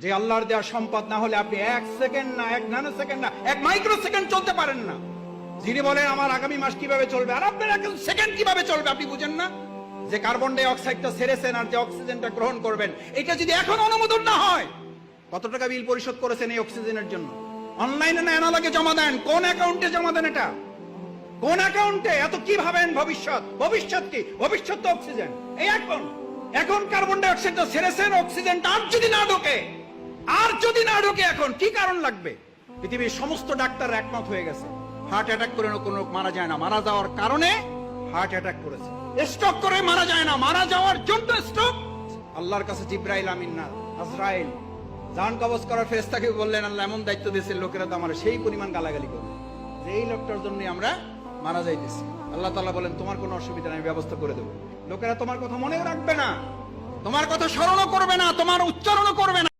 যে আল্লাহর দেওয়া সম্পদ না হলে আপনি 1 সেকেন্ড না, 1 ন্যানো সেকেন্ড না, 1 মাইক্রো সেকেন্ড চলতে পারেন না। যিনি বলেন আমার আগামী মাস কিভাবে চলবে, আর আপনার 1 সেকেন্ড কিভাবে চলবে আপনি বুঝেন না? যে কার্বন ডাই অক্সাইডটা ছেড়েছেন আর যে অক্সিজেনটা গ্রহণ করবেন, এটা যদি এখন অনুমোদন না হয়, কত টাকা বিল পরিশোধ করেছেন এই অক্সিজেনের জন্য? অনলাইনে না অ্যানালগে জমা দেন? কোন অ্যাকাউন্টে জমা দেন? এটা কোন অ্যাকাউন্টে? এত কি ভাবেন ভবিষ্যৎ? ভবিষ্যৎ কি? ভবিষ্যৎ তো অক্সিজেন। এই এখন কার্বন ডাই অক্সাইডটা ছেড়েছেন, অক্সিজেনটা আর যদি না ঢোকে এখন কি কারণ লাগবে? পৃথিবীর সমস্ত ডাক্তার একমত হয়ে গেছে, হার্ট অ্যাটাক করে কোনো লোক মারা যায় না, মারা যাওয়ার কারণে হার্ট অ্যাটাক করেছে। স্ট্রোক করে মারা যায় না, মারা যাওয়ার জন্য স্ট্রোক। আল্লাহর কাছে জিব্রাইল আমিন না আজরাইল জান কবজ করার ফেরেশতাকে বললেন, আল্লাহ এমন দায়িত্ব দিয়েছেন, লোকেরা তো আমার সেই পরিমাণ গালাগালি করবে যে এই লোকটার জন্য আমরা মারা যাইতেছি। আল্লাহ তাআলা বলেন, তোমার কোনো অসুবিধা নেই, ব্যবস্থা করে দেবো। লোকেরা তোমার কথা মনেও রাখবে না, তোমার কথা স্মরণও করবে না, তোমার উচ্চারণও করবে না।